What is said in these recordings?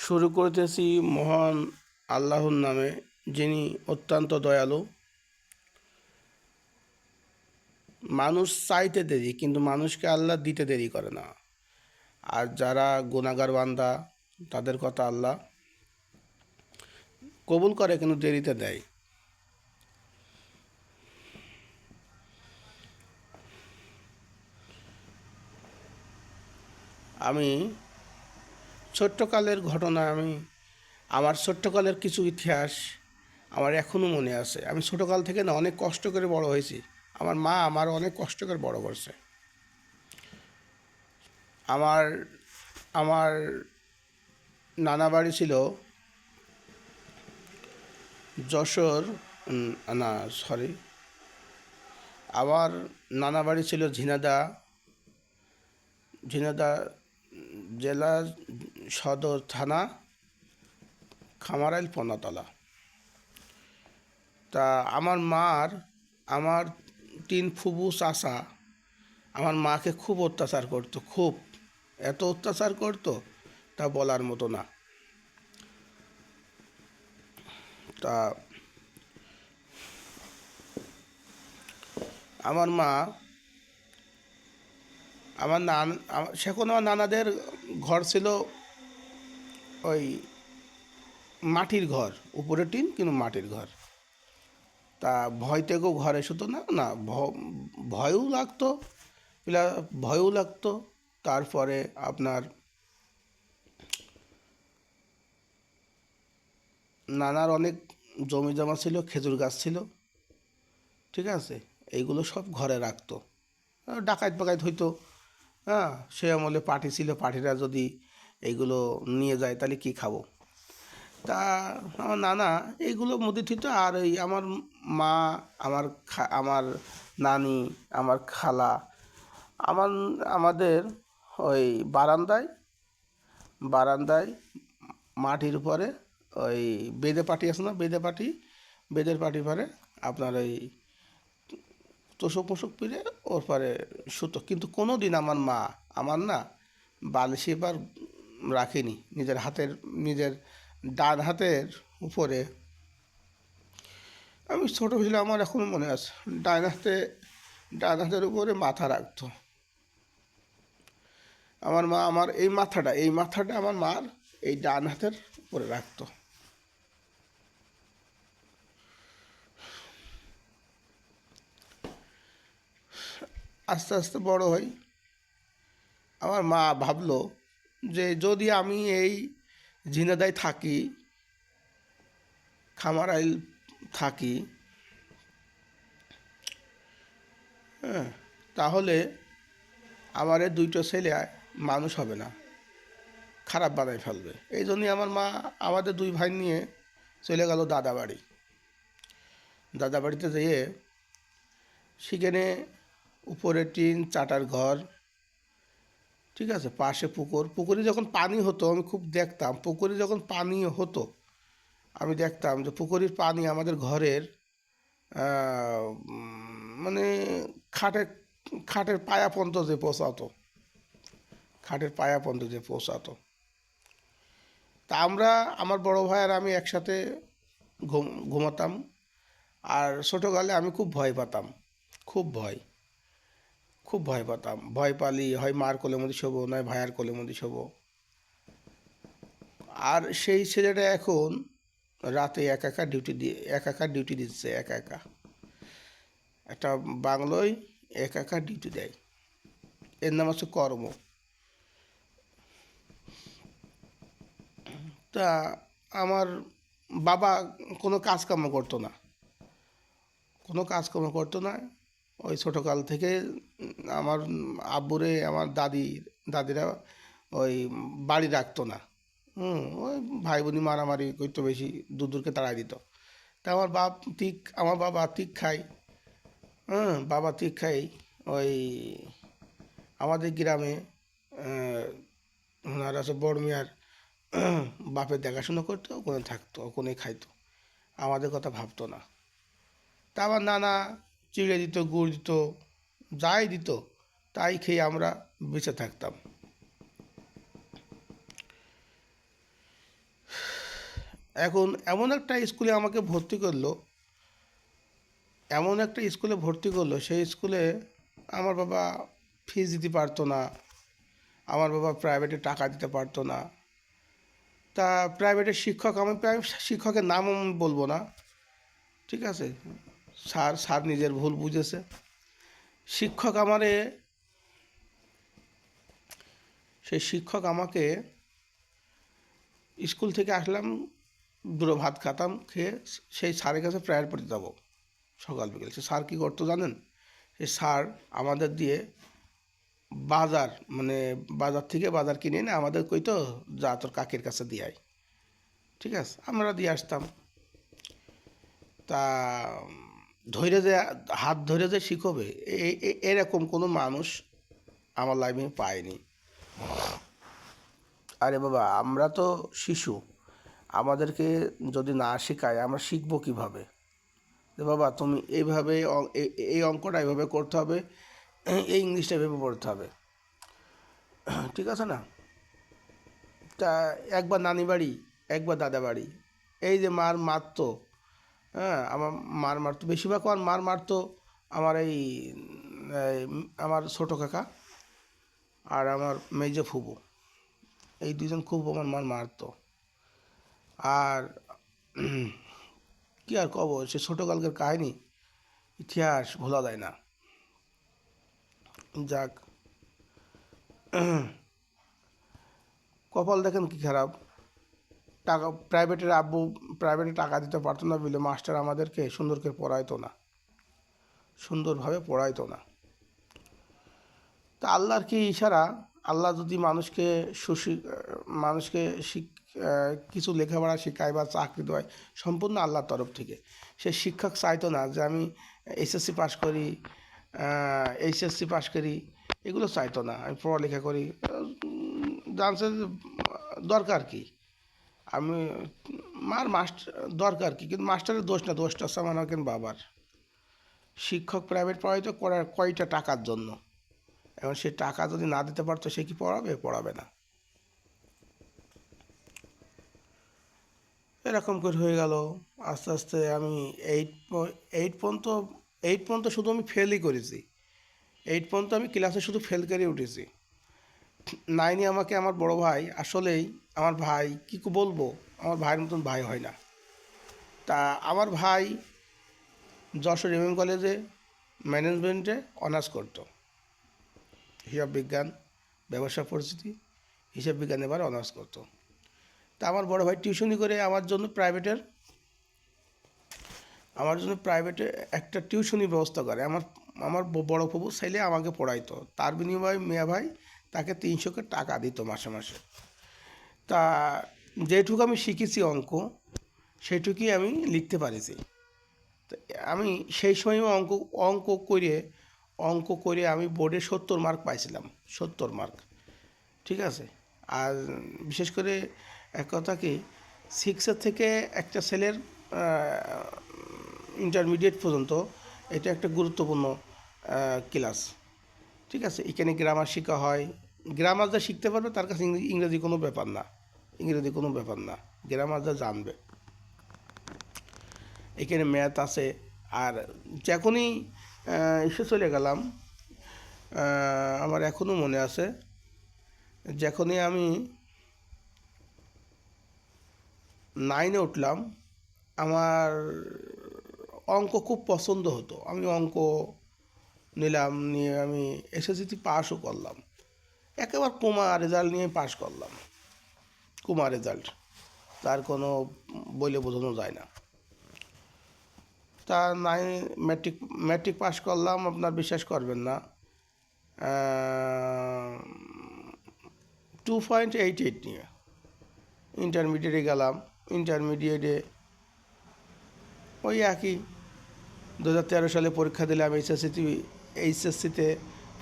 শুরু করিতেছি মহান আল্লাহর নামে, যিনি অত্যন্ত দয়ালু। মানুষ চাইতে দেরি, কিন্তু মানুষকে আল্লাহ দিতে দেরি করে না। আর যারা গুনাহগার বান্দা, তাদের কথা আল্লাহ কবুল করে, কিন্তু দেরিতে দেয়। আমি ছোট্টকালের ঘটনা, আমার ছোট্টকালের কিছু ইতিহাস আমার এখনও মনে আছে। আমি ছোটোকাল থেকে না অনেক কষ্ট করে বড় হয়েছি। আমার মা আমার অনেক কষ্ট করে বড় করছে। আমার আমার নানা বাড়ি ছিল যশোর, না সরি, আমার নানা বাড়ি ছিল ঝিনাইদহ জেলা, সদর থানা, খামারাইল পনাতলা। তা আমার 3 ফুবু চাচা আমার মাকে খুব অত্যাচার করতো, খুব, এত অত্যাচার করতো তা বলার মতো না। তা আমার মা, সেখন আমার নানাদের ঘর ছিল ওই মাটির ঘর, উপরে টিন কিন্তু মাটির ঘর। তা ভয় থেকেও ঘরে শুতো না, না ভয়ও লাগতো, ভয়ও লাগতো। তারপরে আপনার নানার অনেক জমি জমা ছিল, খেজুর গাছ ছিল, ঠিক আছে, এইগুলো সব ঘরে রাখতো। ডাকাত পাকাত হইতো। হ্যাঁ, সে আমলে পার্টি ছিল, পার্টিরা যদি এইগুলো নিয়ে যায় তাহলে কী খাবো। তা আমার নানা এইগুলো মুদি ঠিত। আর এই আমার মা, আমার নানি, আমার খালা, আমাদের ওই বারান্দায় মাটির উপরে ওই বেদে পাটি আছে না, বেদের পাটি পরে আপনার ওই তোষক মোষক পিড়ে ওর পরে শুতো। কিন্তু কোনো দিন আমার না বালিশে এবার রাখিনি। নিজের ডান হাতের উপরে, আমি ছোটো ছিলাম, আমার এখনও মনে আছে, ডান হাতের উপরে মাথা রাখতো আমার মা। আমার এই মাথাটা আমার মার এই ডান হাতের উপরে রাখতো। আস্তে আস্তে বড় হই। আমার মা ভাবলো যে যদি আমি এই ঝিনাইদহে থাকি, খামারাইল থাকি, হ্যাঁ, তাহলে আমার এই 2টো ছেলে মানুষ হবে না, খারাপ বানায় ফেলবে। এই জন্যই আমার মা আমাদের 2 ভাই নিয়ে চলে গেল দাদা বাড়িতে যেয়ে সেখানে উপরে টিন চাটার ঘর, ঠিক আছে, পাশে পুকুরে যখন পানি হতো আমি খুব দেখতাম। পুকুরে যখন পানি হতো আমি দেখতাম যে পুকুরের পানি আমাদের ঘরের মানে খাটের খাটের পায়া পর্যন্ত যে পৌঁছাতো, তা আমার বড় ভাই আর আমি একসাথে ঘুমাতাম। আর ছোটোকালে আমি খুব ভয় পেতাম। ভয় পালি হয় মার কোলে মধ্যে শোবো, নয় ভাইয়ার কোলে মধ্যে শোবো। আর সেই ছেলেটা এখন রাতে একা ডিউটি দিচ্ছে, একটা বাংলোয় একা ডিউটি দেয়। এর নাম হচ্ছে কর্ম। তা আমার বাবা কোনো কাজকর্ম করতো না, ওই ছোটোকাল থেকে আমার আব্বুরে আমার দাদিরা ওই বাড়ি রাখতো না। ওই ভাই বোনি মারামারি করতো, বেশি দূরকে তাড়াই দিত। তা আমার বাবা ঠিক খায়। ওই আমাদের গ্রামে ওনার আছে বড় মিয়ার বাপের দেখাশুনো করতো, ওখানে থাকতো, ওখানে খাইতো, আমাদের কথা ভাবতো না। তা আমার নানা চিড়ে দিত, গুড় দিত, যাই দিত তাই খেয়ে আমরা বেঁচে থাকতাম। এখন এমন একটা স্কুলে আমাকে ভর্তি করলো, সেই স্কুলে আমার বাবা ফিস দিতে পারতো না, আমার বাবা প্রাইভেটে টাকা দিতে পারতো না। তা প্রাইভেটের শিক্ষক, আমি শিক্ষকের নাম আমি বলবো না, ঠিক আছে, স্যার নিজের ভুল বুঝেছে। শিক্ষক আমারে সেই শিক্ষক আমাকে স্কুল থেকে আসলাম, দুটো ভাত খাতাম, খেয়ে সেই স্যারের কাছে প্রেয়ার পড়তে যাবো সকাল বিকেল। সে স্যার কী করতো জানেন? সেই স্যার আমাদের দিয়ে বাজার, মানে বাজার থেকে বাজার কিনে এনে আমাদের কইতো, যা তোর কাকের কাছে দিয়ে আয়, ঠিক আছে, আমরা দিয়ে আসতাম। তা ধৈর্য যে, হাত ধরে যে শিখবে, এরকম কোনো মানুষ আমার লাইফে পাইনি। আরে বাবা, আমরা তো শিশু, আমাদেরকে যদি না শেখায় আমরা শিখবো কীভাবে? যে বাবা তুমি এইভাবে এই অঙ্কটা এইভাবে করতে হবে, এই ইংলিশটা এভাবে পড়তে হবে, ঠিক আছে না? তা একবার নানি বাড়ি, একবার দাদা বাড়ি, এই যে মারতো, হ্যাঁ, আমার মারতো বেশিরভাগ, আমার মারতো আমার এই আমার ছোটো কাকা আর আমার মেজো ফুবু, এই দুজন খুব আমার মারতো। আর কী আর কব, সে ছোটোকালকের কাহিনী, ইতিহাস ভোলা যায় না। যাক, কপাল দেখেন কি খারাপ, টাকা প্রাইভেটে টাকা দিতে পারতো না বলে মাস্টার আমাদেরকে সুন্দর করে পড়াইতো না, সুন্দরভাবে পড়াইতো না। তা আল্লাহর কি ইশারা, আল্লাহ যদি মানুষকে কিছু লেখাপড়া শেখায় বা চাকরি দেয়, সম্পূর্ণ আল্লাহর তরফ থেকে। সে শিক্ষক চাইতো না যে আমি এইচএসসি পাশ করি, এগুলো চাইতো না, আমি পড়ালেখা করি। জানছে দরকার কি, আমি মাস্টার দরকার কি, কিন্তু মাস্টারের দোষ না, দোষটা হচ্ছে আমার কেন বাবার। শিক্ষক প্রাইভেট পড়াইতো কয়টা টাকার জন্য, এখন সে টাকা যদি না দিতে পারতো সে কি পড়াবে না। এরকম করে হয়ে গেল। আস্তে আস্তে আমি এইট পর্যন্ত শুধু আমি ফেলই করেছি। 8 পর্যন্ত আমি ক্লাসে শুধু ফেল করে উঠেছি। 9-এ আমাকে আমার বড় ভাই, আসলেই আমার ভাই, কী বলবো, আমার ভাইয়ের মতন ভাই হয় না। তা আমার ভাই যশোর এমএম কলেজে ম্যানেজমেন্টে অনার্স করতো, হিসাব বিজ্ঞান, ব্যবসা পরিস্থিতি, হিসাব বিজ্ঞান এবার অনার্স করতো। তা আমার বড় ভাই টিউশনি করে আমার জন্য প্রাইভেটে একটা টিউশনি ব্যবস্থা করে। আমার বড় ফুবু ছেলে আমাকে পড়াইতো, তার বিনিময়ে মেয়ে ভাই তাকে 300 করে টাকা দিত মাসে মাসে। তা যেটুকু আমি শিখেছি অঙ্ক, সেটুকুই আমি লিখতে পারিছি। তো আমি সেই সময় অঙ্ক করে আমি বোর্ডে 70 মার্ক পাইছিলাম, 70 মার্ক, ঠিক আছে। আর বিশেষ করে এক কথা কি, 6-এর থেকে একটা ছেলের ইন্টারমিডিয়েট পর্যন্ত এটা একটা গুরুত্বপূর্ণ ক্লাস, ঠিক আছে। এখানে গ্রামার শেখা হয়, গ্রামার যা শিখতে পারবে তার কাছে ইংরেজি কোনো ব্যাপার না, গ্রামার যা জানবে। এখানে ম্যাথ আছে। আর যখনই এসে চলে গেলাম, আমার এখনও মনে আছে, যখনই আমি 9-এ উঠলাম, আমার অঙ্ক খুব পছন্দ হতো, আমি অঙ্ক নিয়ে আমি এসএসসিতে পাসও করলাম, একেবারে কুমা রেজাল্ট নিয়ে পাস করলাম, কুমা রেজাল্ট, তার কোনো বলে বোঝানো যায় না। তা ম্যাট্রিক পাস করলাম, আপনার বিশ্বাস করবেন না, 2.88 নিয়ে ইন্টারমিডিয়েটে গেলাম। ইন্টারমিডিয়েটে ওই একই 2013 সালে পরীক্ষা দিলাম, এইচএসসিতে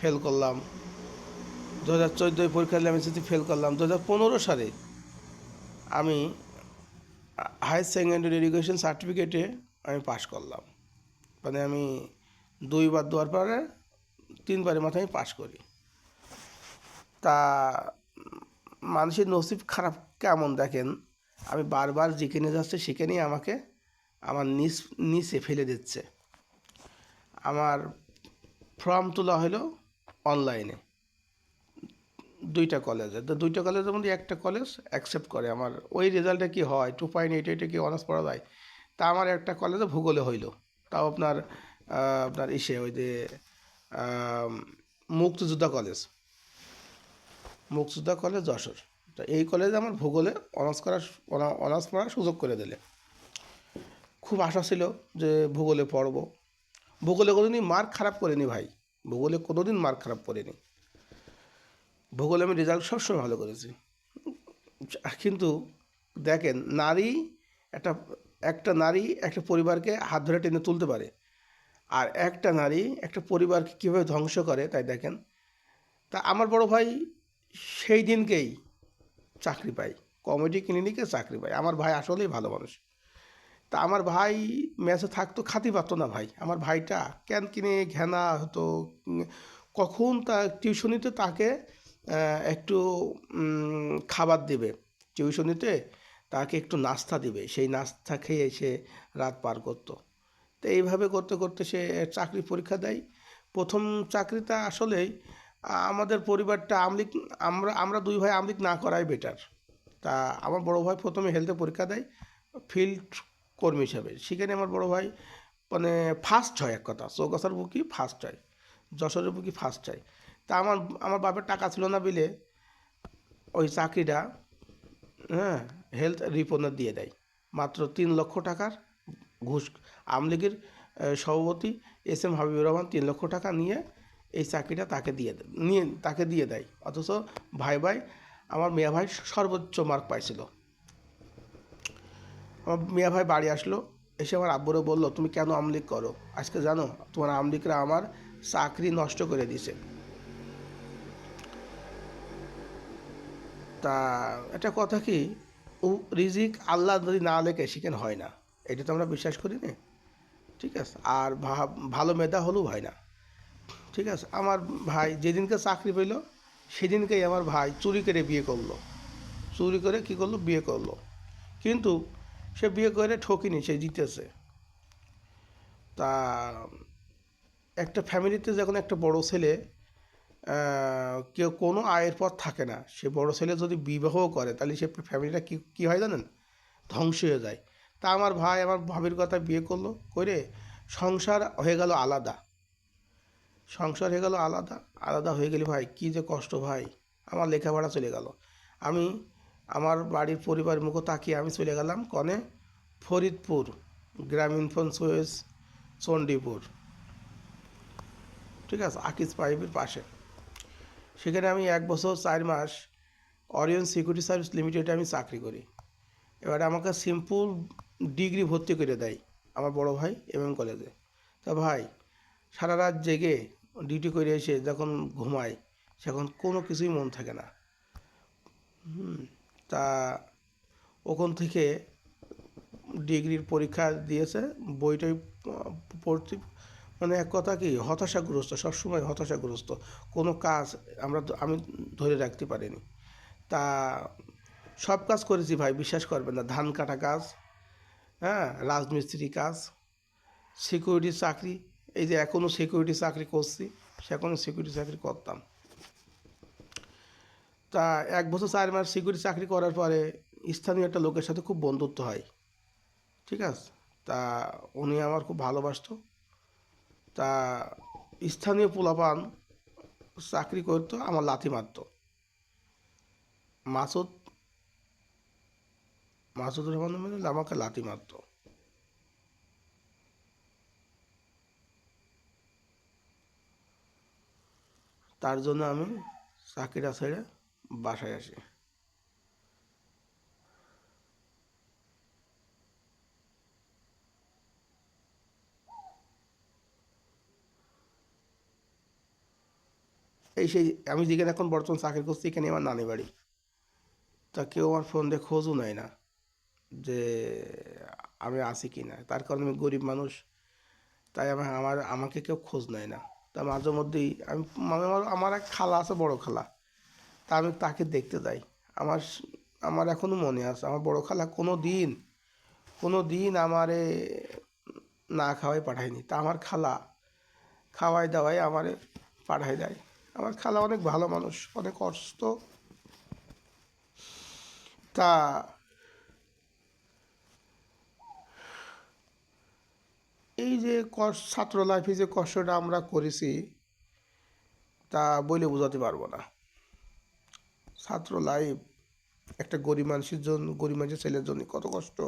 ফেল করলাম। 2014 পরীক্ষা দিলাম, এইচএসসি ফেল করলাম। 2015 সালে আমি হায়ার সেকেন্ডারি এডুকেশন সার্টিফিকেটে আমি পাশ করলাম, মানে আমি 2বার দেওয়ার পরে 3বারের মাথায় আমি পাশ করি। তা মানুষের নসিব খারাপ কেমন দেখেন, আমি বারবার যেখানে যাচ্ছে সেখানেই আমাকে আমার নিচে ফেলে দিচ্ছে। আমার ফর্ম তোলা হলো অনলাইনে দুইটা কলেজে, তো দুইটা কলেজের মধ্যে একটা কলেজ অ্যাকসেপ্ট করে আমার ওই রেজাল্টে কি হয় 2.88 কি অনার্স পড়া যায়। তা আমার একটা কলেজে ভূগোলে হইলো, তাও আপনার আপনার ওই যে আহ, মুক্তিযোদ্ধা কলেজ, মুক্তিযোদ্ধা কলেজ যশোর। তো এই কলেজে আমার ভূগোলে অনার্স পড়ার সুযোগ করে দিলে। খুব আশা ছিল যে ভূগোলে পড়বো। ভূগোলে কোনোদিন মার্ক খারাপ করিনি ভাই, ভূগোলে কোনোদিন মার্ক খারাপ করিনি। ভূগোলে আমি রেজাল্ট সবসময় ভালো করেছি। কিন্তু দেখেন, একটা একটা নারী একটা পরিবারকে হাত ধরে টেনে তুলতে পারে, আর একটা নারী একটা পরিবারকে কীভাবে ধ্বংস করে তাই দেখেন। তা আমার বড় ভাই সেই দিনকেই চাকরি পায়, কমেডি ক্লিনিকে চাকরি পায়। আমার ভাই আসলেই ভালো মানুষ। তা আমার ভাই ম্যাচে থাকতো, খাতি পারতো না ভাই। আমার ভাইটা কেন কিনে ঘেনা হতো। কখন টিউশনিতে তাকে একটু খাবার দেবে, টিউশনিতে তাকে একটু নাস্তা দিবে, সেই নাস্তা খেয়ে সে রাত পার করতো। তো এইভাবে করতে করতে সে চাকরি পরীক্ষা দেয়। প্রথম চাকরিটা আসলেই আমাদের পরিবারটা আমলিক, আমরা দুই ভাই আমলিক না করাই বেটার। তা আমার বড় ভাই প্রথমে হেলথে পরীক্ষা দেয় ফিল্ড কর্মী হিসাবে। সেখানে আমার বড় ভাই মানে ফার্স্ট হয়, এক কথা চৌগাছার বুকি ফার্স্ট হয়, যশোরের বুকি ফার্স্ট হয়। তা আমার আমার বাপের টাকা ছিল না বলে ওই চাকরিটা, হ্যাঁ, হেলথ রিপোর্টার দিয়ে দেয়। মাত্র 3 লক্ষ টাকার ঘুষ। আওয়ামী লীগের সভাপতি এস এম হাবিবুর রহমান 3 লক্ষ টাকা নিয়ে এই চাকরিটা তাকে দিয়ে দেয়। অথচ ভাই ভাই আমার মিয়া ভাই সর্বোচ্চ মার্ক পাইছিল। আমার মিয়া ভাই বাড়ি আসলো, এসে আমার আব্বুরে বললো, তুমি কেন আমলিক করো? আজকে জানো তোমার আমলিকরা আমার চাকরি নষ্ট করে দিছে। তা একটা কথা কি, ও রিজিক আল্লাহ যদি না লেখে সেখানে হয় না, এটা তো আমরা বিশ্বাস করি না। ঠিক আছে, আর ভালো মেধা হলেও হয় না। ঠিক আছে, আমার ভাই যেদিনকে চাকরি পেল সেদিনকেই আমার ভাই চুরি করে বিয়ে করলো। চুরি করে কী করলো, বিয়ে করলো। কিন্তু সে বিয়ে করে ঠকিনি, সে জিতেছে। তা একটা ফ্যামিলিতে যখন একটা বড় ছেলে কেউ কোনো আয়ের পথ থাকে না, সে বড় ছেলে যদি বিবাহ করে তাহলে সে ফ্যামিলিটা কী হয় জানেন, ধ্বংস হয়ে যায়। তা আমার ভাই আমার ভাবির কথা বিয়ে করলো, করে সংসার হয়ে গেল আলাদা। সংসার হয়ে গেল আলাদা, আলাদা হয়ে গেলে ভাই কী যে কষ্ট ভাই। আমার লেখাপড়া চলে গেল। আমি আমার বাড়ির পরিবার মুখ তাকিয়ে আমি চলে গেলাম কনে, ফরিদপুর গ্রামীণ ফোন সুয়েজ চণ্ডীপুর, ঠিক আছে, আকিজ পাইপের পাশে। সেখানে আমি 1 বছর 4 মাস অরিয়ন সিকিউরিটি সার্ভিস লিমিটেডে আমি চাকরি করি। এবারে আমাকে সিম্পল ডিগ্রি ভর্তি করে দেয় আমার বড় ভাই কলেজে। তা ভাই সারা রাত জেগে ডিউটি করে এসে যখন ঘুমাই সেখন কোনো কিছুই মন থাকে না। তা ওখান থেকে ডিগ্রির পরীক্ষা দিয়েছে, বইটাই পড়ছি, মানে এক কথা কি হতাশাগ্রস্ত, সবসময় হতাশাগ্রস্ত। কোনো কাজ আমি ধরে রাখতে পারিনি। তা সব কাজ করেছি ভাই, বিশ্বাস করবেন না, ধান কাটা কাজ, হ্যাঁ, রাজমিস্ত্রি কাজ, সিকিউরিটি চাকরি, এই যে এখনও সিকিউরিটি চাকরি করছি, সেখনও সিকিউরিটি চাকরি করতাম। তা 1 বছর 4 মাস সিকিউরিটি চাকরি করার পরে স্থানীয় একটা লোকের সাথে খুব বন্ধুত্ব হয়। ঠিক আছে, তা উনি আমার খুব ভালোবাসতো। তা স্থানীয় পোলাপান চাকরি করতো, আমার লাথি মারতো। মাসুদ মাসুদুর রহমান মিলে আমাকে লাথি মারতো। তার জন্য আমি চাকরিটা ছেড়ে বাসায় আসি। সেই আমি যেখানে এখন বর্তমান চাকরি করছি এখানে আমার নানি বাড়ি। তা কেউ আমার ফোন দিয়ে খোঁজও নেয় না যে আমি আছি কি না, তার কারণে আমি গরিব মানুষ। তাই আমাকে কেউ খোঁজ নেয় না। তা মাঝে মধ্যেই আমার এক খালা আছে, বড় খালা। তা আমি তাকে দেখতে যাই। আমার আমার এখনও মনে আছে, আমার বড় খালা কোনো দিন আমারে না খাওয়াই পাঠায়নি, তা আমার খালা খাওয়াই দাওয়াই আমারে পাঠাই দেয়। আমার খালা অনেক ভালো মানুষ, অনেক অসুস্থ। তা এই যে ছাত্র লাইফে যে কষ্টটা আমরা করেছি তা বলে বোঝাতে পারবো না। ছাত্র লাইফ একটা গরিব মানুষের জন্য, গরিব মানুষের ছেলের জন্য কত কষ্ট।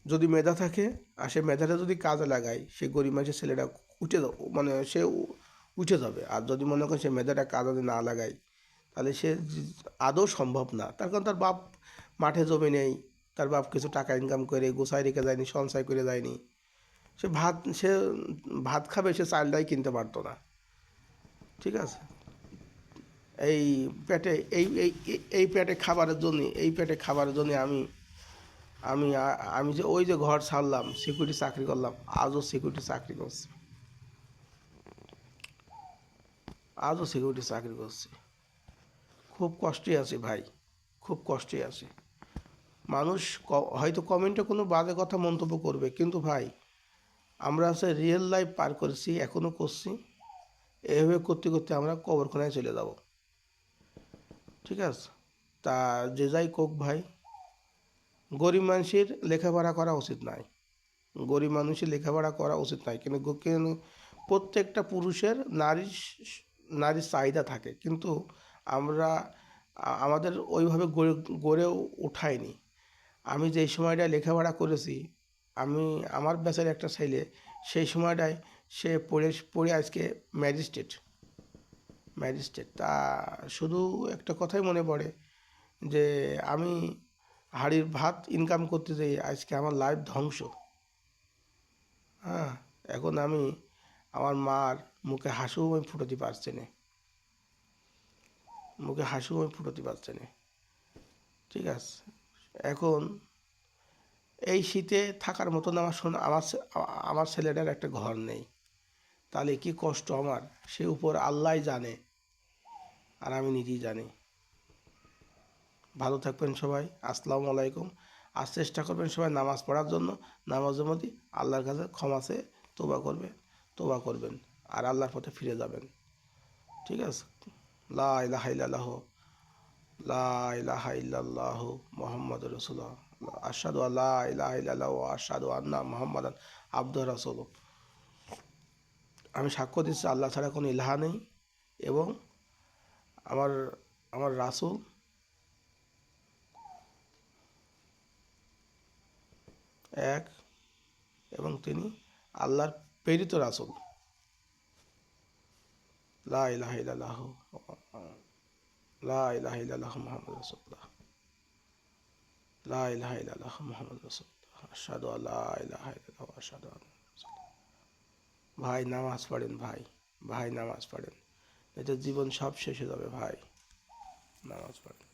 যদি মেধা থাকে আর সে মেধাটা যদি কাজে লাগায়, সে গরিব মানুষের ছেলেটা উঠে মানে সে উঠে যাবে। আর যদি মনে করেন সে মেধাটা কাজে না লাগায়, তাহলে সে আদৌ সম্ভব না। তার কারণ তার বাপ মাঠে জমি নেই, তার বাপ কিছু টাকা ইনকাম করে গোছায় রেখে যায়নি, সঞ্চয় করে যায়নি। সে ভাত খাবে, সে চালটাই কিনতে পারতো না। ঠিক আছে, এই পেটে এই পেটে খাবারের জন্য আমি আমি আমি যে ওই যে ঘর ছাড়লাম, সিকিউরিটি চাকরি করলাম, আজও সিকিউরিটি চাকরি করছি, খুব কষ্টে আছি ভাই, খুব কষ্টে আছি। মানুষ হয়তো কমেন্টে কোনো বাজে কথা মন্তব্য করবে, কিন্তু ভাই আমরা আছে রিয়েল লাইফ পার করেছি, এখনও করছি। এভাবে করতে করতে আমরা কবরখানায় চলে যাব। ঠিক আছে, তা যে যাই কোক ভাই, গরিব মানুষের লেখাপড়া করা উচিত নয়, গরিব মানুষের লেখাপড়া করা উচিত নয়। কিন্তু প্রত্যেকটা পুরুষের নারীর চাহিদা থাকে, কিন্তু আমরা আমাদের ওইভাবে গড়ে ওঠায়নি। আমি যেই সময়টা লেখাপড়া করেছি, আমার ব্যাচের একটা ছেলে সেই সময়টায় সে পড়ে আজকে ম্যাজিস্ট্রেট। তা শুধু একটা কথাই মনে পড়ে যে আমি হাড়ির ভাত ইনকাম করতে যাই, আজকে আমার লাইফ ধ্বংস। হ্যাঁ, এখন আমি আমার মার মুখে হাসিও আমি ফুটাতে পারছি না, ঠিক আছে। এখন এই শীতে থাকার মতন আমার ছেলেটার একটা ঘর নেই, তাহলে কি কষ্ট আমার, সে উপর আল্লাহই জানে আর আমি নিজেই জানি। ভালো থাকবেন সবাই, আসসালামু আলাইকুম। আর চেষ্টা করবেন সবাই নামাজ পড়ার জন্য। নামাজের মধ্যে আল্লাহর কাছে ক্ষমা চেয়ে তোবা করবেন আর আল্লাহর পথে ফিরে যাবেন। ঠিক আছে, লা ইলাহা ইল্লাল্লাহু, লা ইলাহা ইল্লাল্লাহু মুহাম্মাদুর রাসূলুল্লাহ, আশহাদু আল্লা ইলাহা ইল্লাল্লাহু ওয়া আশহাদু আন্না মুহাম্মাদান আবদুহু ওয়া রাসূলুহু। আমি সাক্ষ্য দিচ্ছি আল্লাহ ছাড়া কোনো ইলাহা নেই, এবং আমার আমার রাসূল এক, এবং তিনি আল্লাহর প্রেরিত রাসূল। লা ইলাহা ইল্লাল্লাহু, লা ইলাহা ইল্লাল্লাহু মুহাম্মাদুর রাসূলুল্লাহ, লা ইলাহা ইল্লাল্লাহু মুহাম্মাদুর রাসূলুল্লাহ, আশহাদু আল্লা ইলাহা ইল্লাল্লাহু ওয়া আশহাদু আন্না রাসূলুল্লাহ। ভাই নামাজ পড়েন, ভাই নামাজ পড়েন, এতে জীবন সব শেষ হয়ে যাবে ভাই, নামাজ পড়েন।